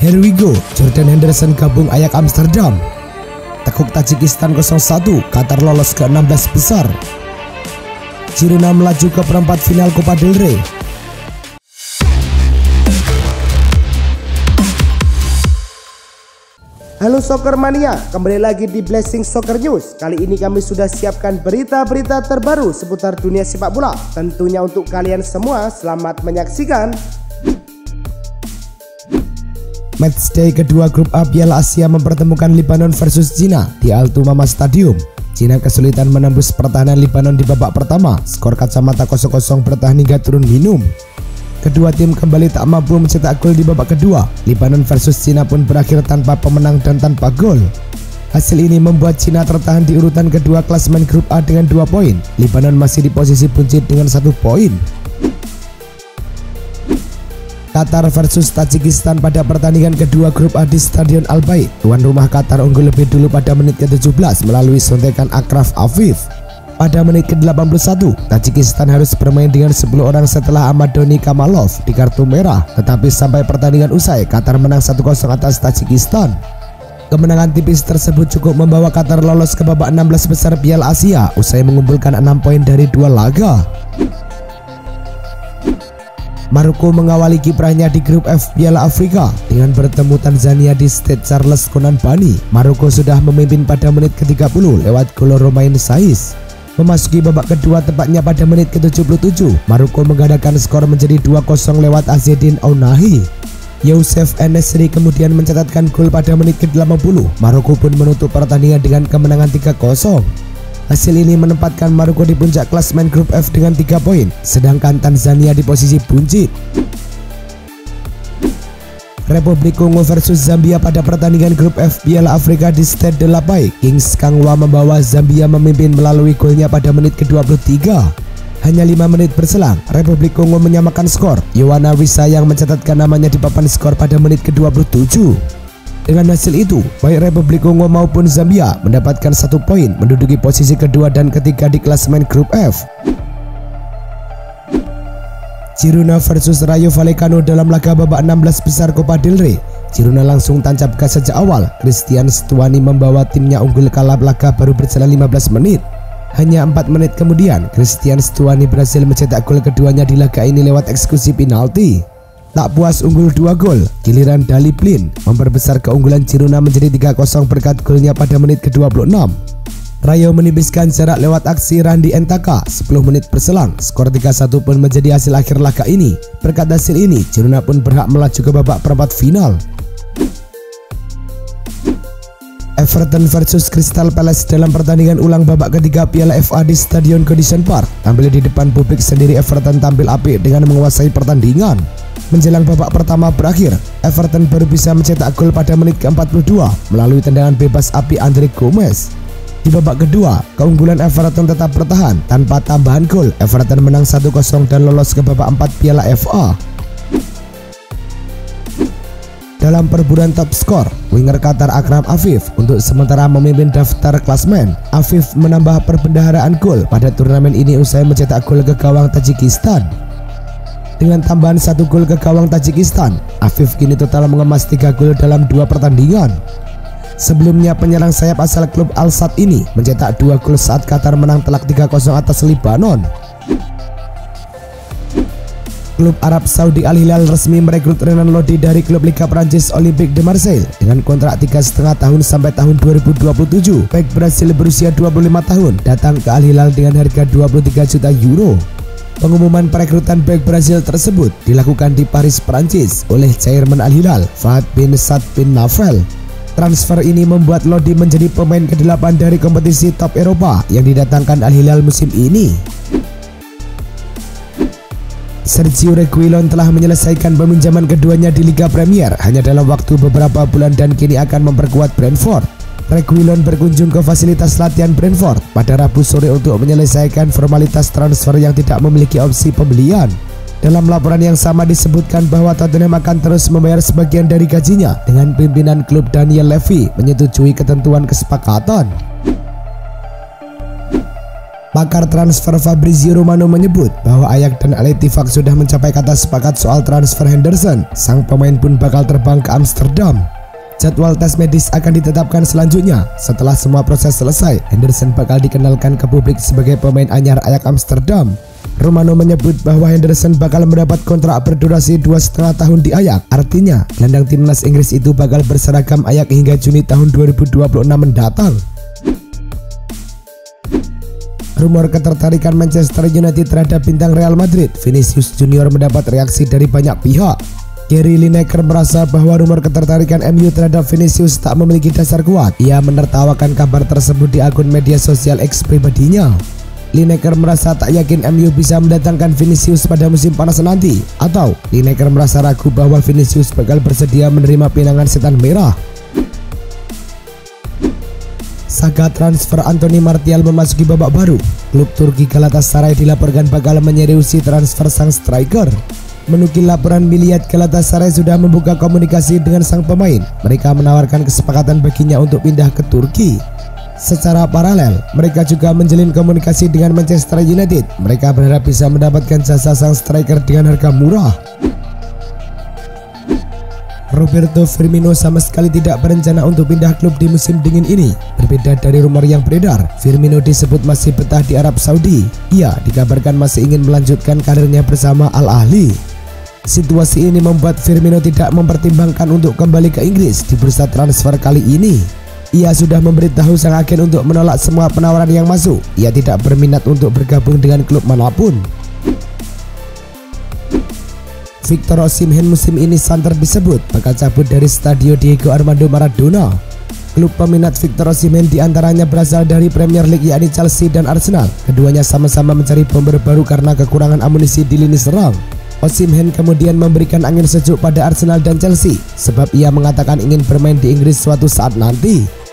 Here we go, Jordan Henderson gabung Ajax Amsterdam. Tekuk Tajikistan 0-1, Qatar lolos ke 16 besar. Girona melaju ke perempat final Copa del Rey. Halo Soccer Mania, kembali lagi di Blessing Soccer News. Kali ini kami sudah siapkan berita-berita terbaru seputar dunia sepak bola. Tentunya untuk kalian semua, selamat menyaksikan. Matchday kedua grup A Piala Asia mempertemukan Lebanon versus Cina di Al Thumama Stadium. Cina kesulitan menembus pertahanan Lebanon di babak pertama. Skor kacamata 0-0 bertahan hingga turun minum. Kedua tim kembali tak mampu mencetak gol di babak kedua. Lebanon versus Cina pun berakhir tanpa pemenang dan tanpa gol. Hasil ini membuat Cina tertahan di urutan kedua klasemen grup A dengan 2 poin. Lebanon masih di posisi buncit dengan 1 poin. Qatar versus Tajikistan pada pertandingan kedua grup A di Stadion Al Bayt. Tuan rumah Qatar unggul lebih dulu pada menit ke-17 melalui sontekan Akraf Afif. Pada menit ke-81, Tajikistan harus bermain dengan 10 orang setelah Ahmadoni Kamalov di kartu merah. Tetapi sampai pertandingan usai, Qatar menang 1-0 atas Tajikistan. Kemenangan tipis tersebut cukup membawa Qatar lolos ke babak 16 besar Piala Asia usai mengumpulkan 6 poin dari 2 laga. Maroko mengawali kiprahnya di grup F Piala Afrika dengan bertemu Tanzania di Stade Charles Konan Banny. Maroko sudah memimpin pada menit ke-30 lewat gol Romain Saiz. Memasuki babak kedua tepatnya pada menit ke-77, Maroko menggandakan skor menjadi 2-0 lewat Azzedine Ounahi. Youssef En-Nesyri kemudian mencatatkan gol pada menit ke-80. Maroko pun menutup pertandingan dengan kemenangan 3-0. Hasil ini menempatkan Maroko di puncak klasemen grup F dengan 3 poin, sedangkan Tanzania di posisi buncit. Republik Kongo versus Zambia pada pertandingan grup F Piala Afrika di Stade de la Paix. Kings Kangwa membawa Zambia memimpin melalui golnya pada menit ke-23. Hanya 5 menit berselang, Republik Kongo menyamakan skor. Yohana Wissa yang mencatatkan namanya di papan skor pada menit ke-27. Dengan hasil itu, baik Republik Kongo maupun Zambia mendapatkan 1 poin, menduduki posisi kedua dan ketiga di klasemen grup F. Girona versus Rayo Vallecano dalam laga babak 16 besar Copa del Rey. Girona langsung tancap gas sejak awal. Christian Stuani membawa timnya unggul kala laga baru berjalan 15 menit. Hanya 4 menit kemudian, Christian Stuani berhasil mencetak gol keduanya di laga ini lewat eksekusi penalti. Tak puas unggul 2 gol, giliran Dali Blin memperbesar keunggulan Girona menjadi 3-0 berkat golnya pada menit ke-26. Rayo menipiskan jarak lewat aksi Randy Entaka 10 menit berselang. Skor 3-1 pun menjadi hasil akhir laga ini. Berkat hasil ini, Girona pun berhak melaju ke babak perempat final. Everton versus Crystal Palace dalam pertandingan ulang babak ketiga Piala FA di Stadion Goodison Park. Tampil di depan publik sendiri, Everton tampil apik dengan menguasai pertandingan. Menjelang babak pertama berakhir, Everton baru bisa mencetak gol pada menit ke-42 melalui tendangan bebas api Andre Gomez. Di babak kedua, keunggulan Everton tetap bertahan tanpa tambahan gol. Everton menang 1-0 dan lolos ke babak 4 Piala FA. Dalam perburuan top skor, winger Qatar Akraf Afif untuk sementara memimpin daftar klasemen. Afif menambah perbendaharaan gol pada turnamen ini usai mencetak gol ke gawang Tajikistan. Dengan tambahan 1 gol ke gawang Tajikistan, Afif kini total mengemas 3 gol dalam 2 pertandingan. Sebelumnya penyerang sayap asal klub Al-Sadd ini mencetak 2 gol saat Qatar menang telak 3-0 atas Lebanon. Klub Arab Saudi Al-Hilal resmi merekrut Renan Lodi dari klub Liga Prancis Olympique de Marseille dengan kontrak 3,5 tahun sampai tahun 2027. Bek Brasil berusia 25 tahun datang ke Al-Hilal dengan harga 23 juta euro. Pengumuman perekrutan bek Brasil tersebut dilakukan di Paris, Prancis oleh Chairman Al-Hilal, Fahad bin Saad bin Nafel. Transfer ini membuat Lodi menjadi pemain ke-8 dari kompetisi top Eropa yang didatangkan Al-Hilal musim ini. Sergio Reguilon telah menyelesaikan peminjaman keduanya di Liga Premier hanya dalam waktu beberapa bulan dan kini akan memperkuat Brentford. Reguilon berkunjung ke fasilitas latihan Brentford pada Rabu sore untuk menyelesaikan formalitas transfer yang tidak memiliki opsi pembelian. Dalam laporan yang sama disebutkan bahwa Tottenham akan terus membayar sebagian dari gajinya dengan pimpinan klub Daniel Levy menyetujui ketentuan kesepakatan. Pakar transfer Fabrizio Romano menyebut bahwa Ajax dan Al Ettifaq sudah mencapai kata sepakat soal transfer Henderson. Sang pemain pun bakal terbang ke Amsterdam. Jadwal tes medis akan ditetapkan selanjutnya. Setelah semua proses selesai, Henderson bakal dikenalkan ke publik sebagai pemain anyar Ajax Amsterdam. Romano menyebut bahwa Henderson bakal mendapat kontrak berdurasi 2,5 tahun di Ajax. Artinya, gelandang timnas Inggris itu bakal berseragam Ajax hingga Juni tahun 2026 mendatang. Rumor ketertarikan Manchester United terhadap bintang Real Madrid, Vinicius Junior, mendapat reaksi dari banyak pihak. Gary Lineker merasa bahwa rumor ketertarikan MU terhadap Vinicius tak memiliki dasar kuat. Ia menertawakan kabar tersebut di akun media sosial X pribadinya. Lineker merasa tak yakin MU bisa mendatangkan Vinicius pada musim panas nanti, atau Lineker merasa ragu bahwa Vinicius bakal bersedia menerima pinangan setan merah. Saga transfer Anthony Martial memasuki babak baru. Klub Turki Galatasaray dilaporkan bakal menyeriusi transfer sang striker. Menukil laporan Milliyet, Galatasaray sudah membuka komunikasi dengan sang pemain. Mereka menawarkan kesepakatan baginya untuk pindah ke Turki. Secara paralel, mereka juga menjalin komunikasi dengan Manchester United. Mereka berharap bisa mendapatkan jasa sang striker dengan harga murah. Roberto Firmino sama sekali tidak berencana untuk pindah klub di musim dingin ini. Berbeda dari rumor yang beredar, Firmino disebut masih betah di Arab Saudi. Ia dikabarkan masih ingin melanjutkan karirnya bersama Al Ahly. Situasi ini membuat Firmino tidak mempertimbangkan untuk kembali ke Inggris di bursa transfer kali ini. Ia sudah memberitahu sang agen untuk menolak semua penawaran yang masuk. Ia tidak berminat untuk bergabung dengan klub manapun. Victor Osimhen musim ini santer disebut bakal cabut dari Stadio Diego Armando Maradona. Klub peminat Victor Osimhen diantaranya berasal dari Premier League, yakni Chelsea dan Arsenal. Keduanya sama-sama mencari bomber baru karena kekurangan amunisi di lini serang. Osimhen kemudian memberikan angin sejuk pada Arsenal dan Chelsea sebab ia mengatakan ingin bermain di Inggris suatu saat nanti.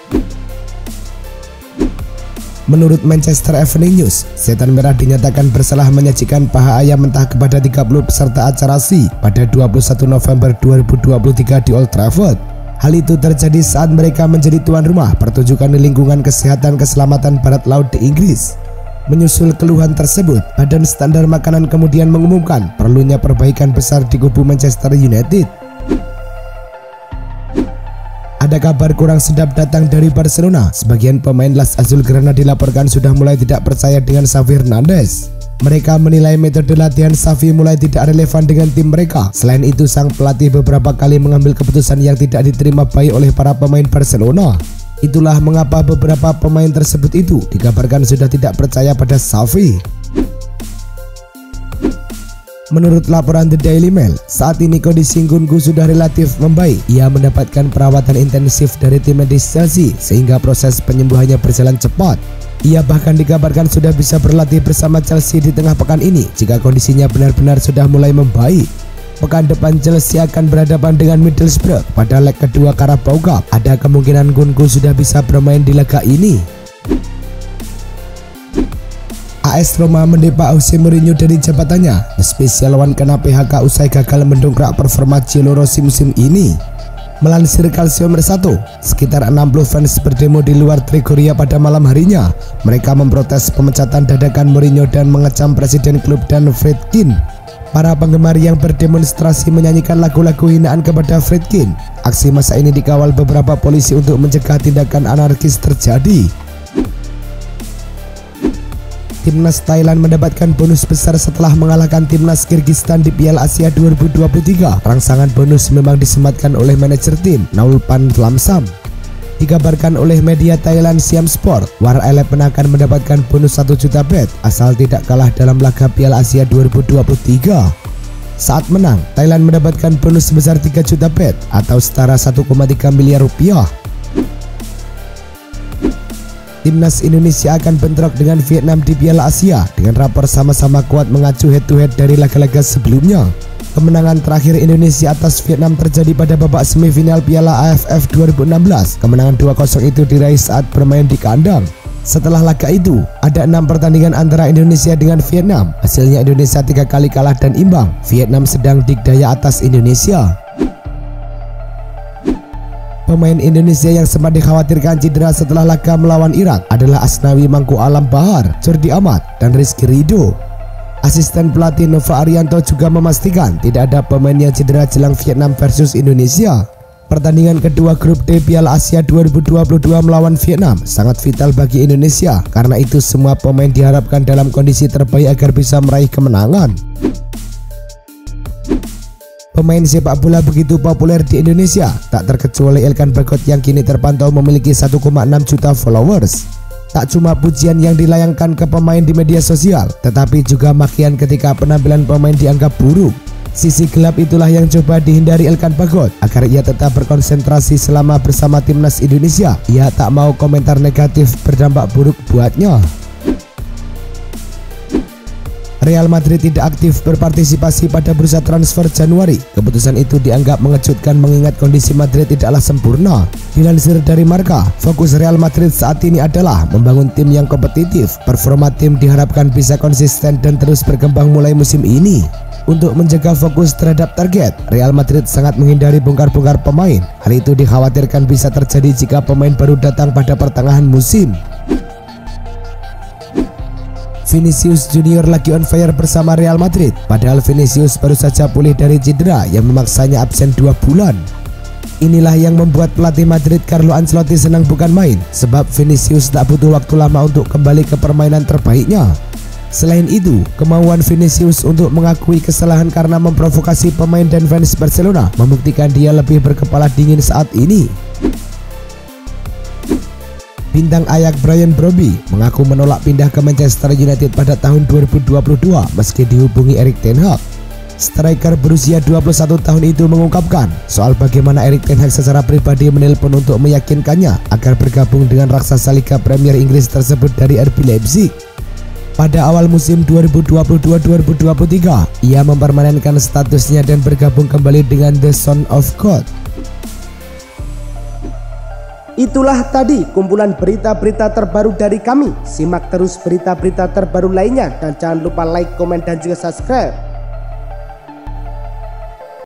Menurut Manchester Evening News, Setan Merah dinyatakan bersalah menyajikan paha ayam mentah kepada 30 peserta acara SI pada 21 November 2023 di Old Trafford. Hal itu terjadi saat mereka menjadi tuan rumah pertunjukan di lingkungan kesehatan keselamatan barat laut di Inggris. Menyusul keluhan tersebut, Badan Standar Makanan kemudian mengumumkan perlunya perbaikan besar di kubu Manchester United. Ada kabar kurang sedap datang dari Barcelona. Sebagian pemain Las Azulgrana dilaporkan sudah mulai tidak percaya dengan Xavi Hernandez. Mereka menilai metode latihan Xavi mulai tidak relevan dengan tim mereka. Selain itu, sang pelatih beberapa kali mengambil keputusan yang tidak diterima baik oleh para pemain Barcelona. Itulah mengapa beberapa pemain tersebut itu dikabarkan sudah tidak percaya pada Xavi. Menurut laporan The Daily Mail, saat ini kondisi Nkunku sudah relatif membaik. Ia mendapatkan perawatan intensif dari tim medis Chelsea sehingga proses penyembuhannya berjalan cepat. Ia bahkan dikabarkan sudah bisa berlatih bersama Chelsea di tengah pekan ini jika kondisinya benar-benar sudah mulai membaik. Pekan depan Chelsea akan berhadapan dengan Middlesbrough pada leg kedua Carabao Cup. Ada kemungkinan Nkunku sudah bisa bermain di laga ini. AS Roma mendepak Jose Mourinho dari jabatannya. The Special One kena PHK usai gagal mendongkrak performa Gianluigi Rossi musim ini. Melansir Calcio Mercato, sekitar 60 fans berdemo di luar Trigoria pada malam harinya. Mereka memprotes pemecatan dadakan Mourinho dan mengecam presiden klub Dan Friedkin. Para penggemar yang berdemonstrasi menyanyikan lagu-lagu hinaan kepada Friedkin. Aksi massa ini dikawal beberapa polisi untuk mencegah tindakan anarkis terjadi. Timnas Thailand mendapatkan bonus besar setelah mengalahkan Timnas Kyrgyzstan di Piala Asia 2023. Rangsangan bonus memang disematkan oleh manajer tim, Naulpan Lamsam. Dikabarkan oleh media Thailand Siam Sport, War 11 akan mendapatkan bonus 1 juta bet asal tidak kalah dalam laga Piala Asia 2023. Saat menang, Thailand mendapatkan bonus sebesar 3 juta bet atau setara 1,3 miliar rupiah. Timnas Indonesia akan bentrok dengan Vietnam di Piala Asia dengan rapor sama-sama kuat mengacu head-to-head dari laga-laga sebelumnya. Kemenangan terakhir Indonesia atas Vietnam terjadi pada babak semifinal Piala AFF 2016. Kemenangan 2-0 itu diraih saat bermain di kandang. Setelah laga itu, ada 6 pertandingan antara Indonesia dengan Vietnam. Hasilnya Indonesia 3 kali kalah dan imbang. Vietnam sedang dikdaya atas Indonesia. Pemain Indonesia yang sempat dikhawatirkan cedera setelah laga melawan Irak adalah Asnawi Mangku Alam Bahar, Jordi Amat, dan Rizky Ridho. Asisten pelatih Nova Arianto juga memastikan tidak ada pemain yang cedera jelang Vietnam versus Indonesia. Pertandingan kedua grup D Piala Asia 2022 melawan Vietnam sangat vital bagi Indonesia. Karena itu semua pemain diharapkan dalam kondisi terbaik agar bisa meraih kemenangan. Pemain sepak bola begitu populer di Indonesia, tak terkecuali Elkan Bagot yang kini terpantau memiliki 1,6 juta followers. Tak cuma pujian yang dilayangkan ke pemain di media sosial, tetapi juga makian ketika penampilan pemain dianggap buruk. Sisi gelap itulah yang coba dihindari Elkan Bagot agar ia tetap berkonsentrasi selama bersama timnas Indonesia. Ia tak mau komentar negatif berdampak buruk buatnya. Real Madrid tidak aktif berpartisipasi pada bursa transfer Januari. Keputusan itu dianggap mengejutkan mengingat kondisi Madrid tidaklah sempurna. Dilansir dari Marca, fokus Real Madrid saat ini adalah membangun tim yang kompetitif. Performa tim diharapkan bisa konsisten dan terus berkembang mulai musim ini. Untuk menjaga fokus terhadap target, Real Madrid sangat menghindari bongkar-bongkar pemain. Hal itu dikhawatirkan bisa terjadi jika pemain baru datang pada pertengahan musim. Vinicius Junior lagi on fire bersama Real Madrid. Padahal Vinicius baru saja pulih dari cedera yang memaksanya absen 2 bulan. Inilah yang membuat pelatih Madrid Carlo Ancelotti senang bukan main, sebab Vinicius tak butuh waktu lama untuk kembali ke permainan terbaiknya. Selain itu, kemauan Vinicius untuk mengakui kesalahan karena memprovokasi pemain dan fans Barcelona membuktikan dia lebih berkepala dingin saat ini. Bintang Ajax Brian Brobby mengaku menolak pindah ke Manchester United pada tahun 2022 meski dihubungi Erik ten Hag. Striker berusia 21 tahun itu mengungkapkan soal bagaimana Erik ten Hag secara pribadi menelpon untuk meyakinkannya agar bergabung dengan raksasa Liga Premier Inggris tersebut dari RB Leipzig. Pada awal musim 2022-2023, ia mempermanenkan statusnya dan bergabung kembali dengan The Son of God. Itulah tadi kumpulan berita-berita terbaru dari kami. Simak terus berita-berita terbaru lainnya dan jangan lupa like, komen, dan juga subscribe.